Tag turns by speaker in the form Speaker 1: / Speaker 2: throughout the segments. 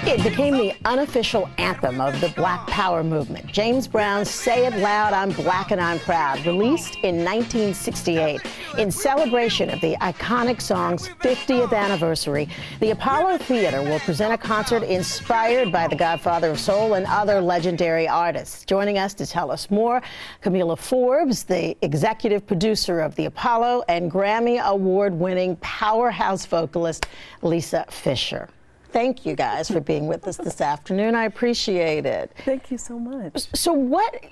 Speaker 1: It became the unofficial anthem of the Black Power movement. James Brown's Say It Loud, I'm Black and I'm Proud, released in 1968. In celebration of the iconic song's 50th anniversary, the Apollo Theater will present a concert inspired by the Godfather of Soul and other legendary artists. Joining us to tell us more, Camila Forbes, the executive producer of the Apollo, and Grammy Award-winning powerhouse vocalist Lisa Fischer. Thank you guys for being with us this afternoon. I appreciate it.
Speaker 2: Thank you so much.
Speaker 1: So what,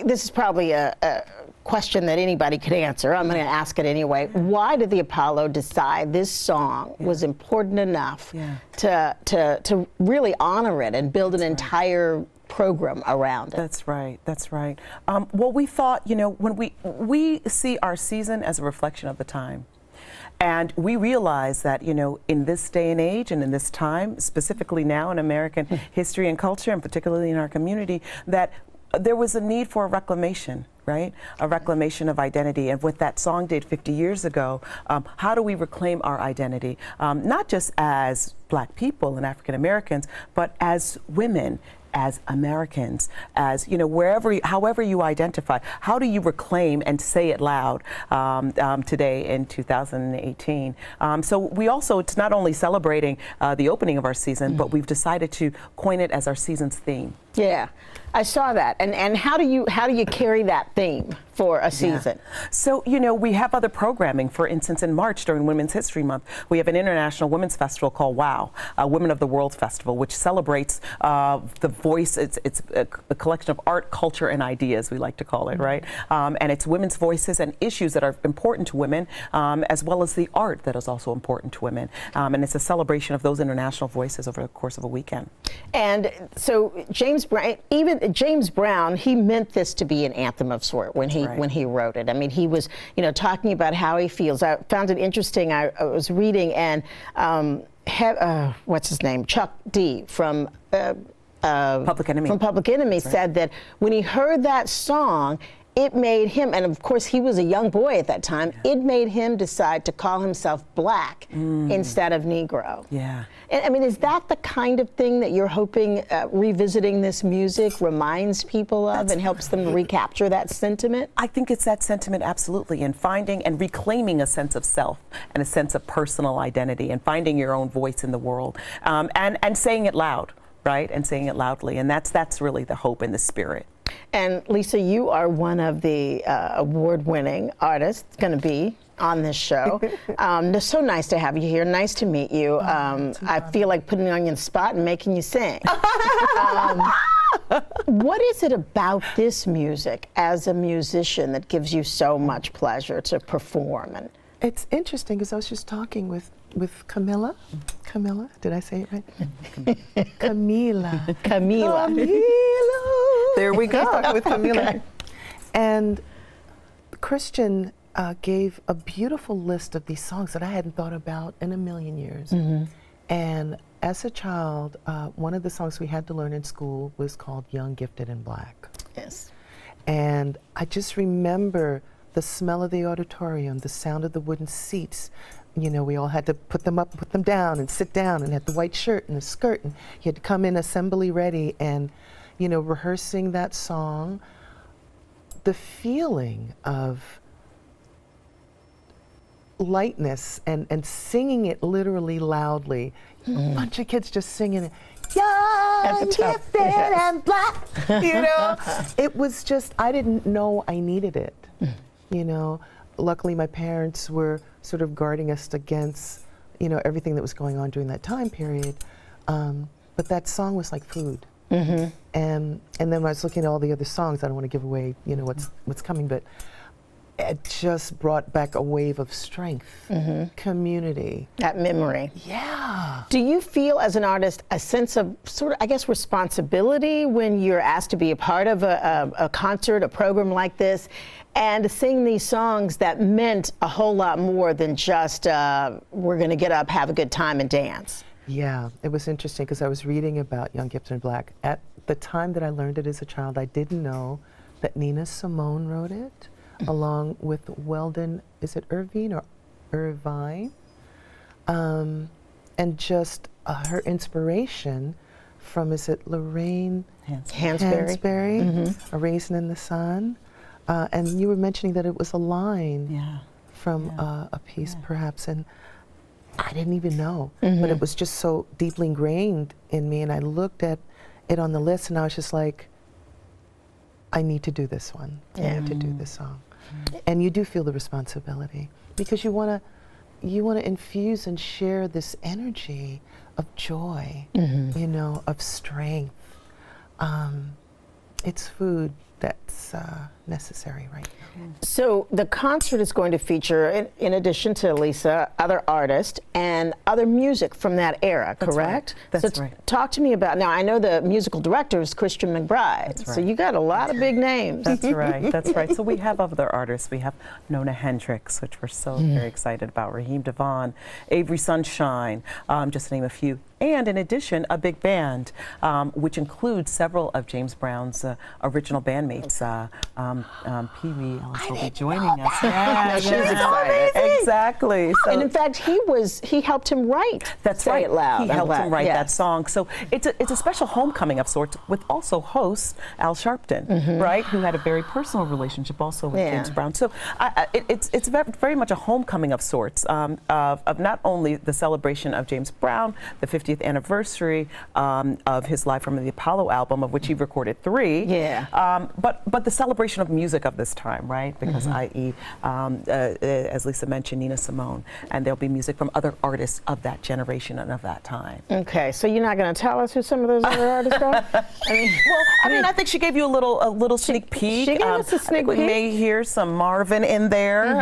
Speaker 1: this is probably a question that anybody could answer. I'm going to ask it anyway. Why did the Apollo decide this song was important enough to really honor it and build an entire program around it?
Speaker 2: That's right. That's right. Well, we thought, when we see our season as a reflection of the time. And we realize that, in this day and age and in this time, specifically now in American history and culture, and particularly in our community, that there was a need for a reclamation, right? A reclamation of identity. And what that song did 50 years ago, how do we reclaim our identity? Not just as Black people and African Americans, but as women, as Americans, as, however you identify. How do you reclaim and say it loud today in 2018? So we also, it's not only celebrating the opening of our season, but we've decided to coin it as our season's theme.
Speaker 1: Yeah, I saw that. And how do you carry that theme for a season?
Speaker 2: Yeah. So, we have other programming. For instance, in March during Women's History Month, we have an international women's festival called WOW, Women of the World Festival, which celebrates the voice. It's a collection of art, culture, and ideas, we like to call it, right? And it's women's voices and issues that are important to women, as well as the art that is also important to women. And it's a celebration of those international voices over the course of a weekend.
Speaker 1: And so James Brown, he meant this to be an anthem of sort when he wrote it. I mean, he was, talking about how he feels. I found it interesting. I was reading, and what's his name, Chuck D from
Speaker 2: Public Enemy,
Speaker 1: said that when he heard that song, it made him, and of course he was a young boy at that time, it made him decide to call himself Black instead of Negro.
Speaker 2: Yeah.
Speaker 1: And I mean, is that the kind of thing that you're hoping revisiting this music reminds people of and helps them recapture that sentiment?
Speaker 2: I think it's that sentiment, absolutely, and finding and reclaiming a sense of self and a sense of personal identity and finding your own voice in the world, and saying it loud, right? And saying it loudly, and that's really the hope and the spirit.
Speaker 1: And Lisa, you are one of the award-winning artists going to be on this show. It's so nice to have you here. Nice to meet you. I feel like putting you on your spot and making you sing. What is it about this music as a musician that gives you so much pleasure to perform? And
Speaker 3: it's interesting because I was just talking with Camila. Camila, did I say it right? Camila. There we go, with Camila. Okay. And Christian gave a beautiful list of these songs that I hadn't thought about in a million years. And as a child, one of the songs we had to learn in school was called Young, Gifted, and Black.
Speaker 1: Yes.
Speaker 3: And I just remember the smell of the auditorium, the sound of the wooden seats. We all had to put them up, put them down, and sit down, and had the white shirt and the skirt, and you had to come in assembly ready, and rehearsing that song, the feeling of lightness and singing it literally loudly. A bunch of kids just singing it. Young, gifted, and Black. It was just, I didn't know I needed it. Luckily my parents were sort of guarding us against, everything that was going on during that time period. But that song was like food. And then when I was looking at all the other songs, I don't want to give away, what's coming, but it just brought back a wave of strength, community.
Speaker 1: That memory.
Speaker 3: Yeah.
Speaker 1: Do you feel as an artist a sense of sort of, I guess, responsibility when you're asked to be a part of a concert, a program like this, and to sing these songs that meant a whole lot more than just we're going to get up, have a good time, and dance?
Speaker 3: Yeah, it was interesting because I was reading about Young, Gifted, and Black. At the time that I learned it as a child, I didn't know that Nina Simone wrote it, along with Weldon, is it Irvine or Irvine? and just her inspiration from, is it Lorraine
Speaker 1: Hansberry?
Speaker 3: A Raisin in the Sun. And you were mentioning that it was a line from a piece perhaps, and I didn't even know, but it was just so deeply ingrained in me, and I looked at it on the list and I was just like, I need to do this one. I need to do this song. And you do feel the responsibility because you want to infuse and share this energy of joy, you know, of strength. It's food that's necessary right now.
Speaker 1: So the concert is going to feature, in addition to Lisa, other artists and other music from that era, correct?
Speaker 2: That's right.
Speaker 1: Talk to me about, now I know the musical director is Christian McBride.
Speaker 2: That's right.
Speaker 1: So you got a lot of big names.
Speaker 2: That's right, that's right. So we have other artists. We have Nona Hendrix, which we're so very excited about, Raheem DeVaughn, Avery Sunshine, just to name a few. And in addition, a big band, which includes several of James Brown's original bandmates. Pee Wee Ellis will be joining us.
Speaker 1: Yeah, she's excited.
Speaker 2: Exactly. So
Speaker 1: and in fact, he helped him write Say It Loud.
Speaker 2: He helped him write that song. So it's a special homecoming of sorts with also host Al Sharpton, right, who had a very personal relationship also with James Brown. So it's very much a homecoming of sorts of not only the celebration of James Brown, the 50th anniversary of his Live from the Apollo album, of which he recorded 3. But the celebration of music of this time, right? Because i.e., as Lisa mentioned, Nina Simone, and there'll be music from other artists of that generation and of that time.
Speaker 1: Okay, so you're not going to tell us who some of those other artists are?
Speaker 2: I think she gave you a little sneak peek.
Speaker 1: She gave us a sneak peek.
Speaker 2: We may hear some Marvin in there.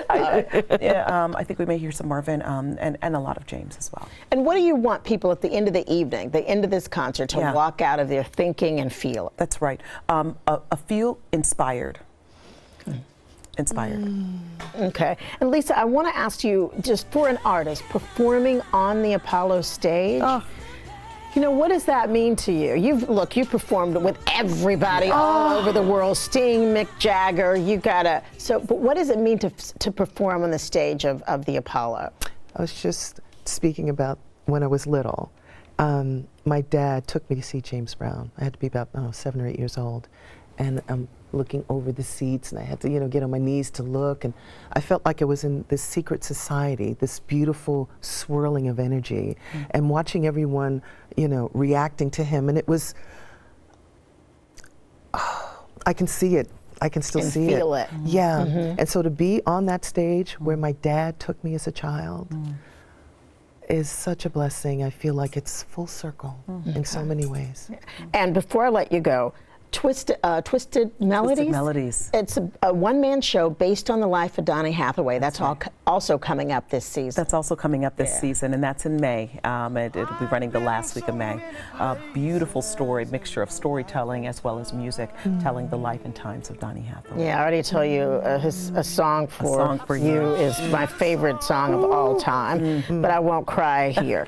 Speaker 2: I think we may hear some Marvin and a lot of James as well.
Speaker 1: And what do you want people at the end of the evening, the end of this concert, to walk out of there thinking and feel?
Speaker 2: That's right. Feel inspired. Inspired.
Speaker 1: Okay. And Lisa, I want to ask you, just for an artist performing on the Apollo stage, you know, what does that mean to you? You've performed with everybody all over the world, Sting, Mick Jagger, but what does it mean to perform on the stage of the Apollo?
Speaker 3: I was just speaking about when I was little. My dad took me to see James Brown. I had to be about 7 or 8 years old, and I'm looking over the seats, and I had to, get on my knees to look, and I felt like I was in this secret society, this beautiful swirling of energy, and watching everyone, reacting to him, and it was, I can see it. I can still see it.
Speaker 1: Feel it.
Speaker 3: Yeah. And so to be on that stage where my dad took me as a child is such a blessing. I feel like it's full circle in so many ways.
Speaker 1: And before I let you go, Twisted Melodies?
Speaker 2: Twisted Melodies.
Speaker 1: It's a one-man show based on the life of Donny Hathaway. That's also coming up this season.
Speaker 2: That's also coming up this season, and that's in May. It'll be running the last week of May. A beautiful story, mixture of storytelling as well as music, telling the life and times of Donny Hathaway.
Speaker 1: Yeah, I already tell you, A Song for You is my favorite song of all time, but I won't cry here.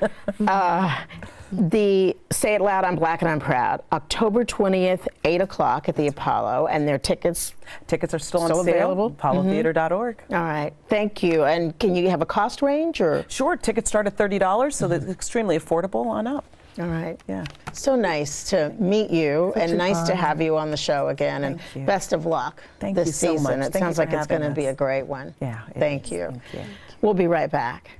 Speaker 1: The Say It Loud, I'm Black and I'm Proud, October 20th, 8 o'clock at the Apollo, and their tickets
Speaker 2: are still on sale.
Speaker 1: Available?
Speaker 2: ApolloTheater.org.
Speaker 1: All right, thank you. And can you have a cost range, or?
Speaker 2: Sure, tickets start at $30, so that's extremely affordable on up.
Speaker 1: All right.
Speaker 2: Yeah.
Speaker 1: So nice to meet you, and nice to have you on the show again.
Speaker 2: Thank you.
Speaker 1: Best of luck
Speaker 2: this
Speaker 1: season.
Speaker 2: So much.
Speaker 1: It sounds like it's going to be a great one.
Speaker 2: Yeah.
Speaker 1: Thank you. We'll be right back.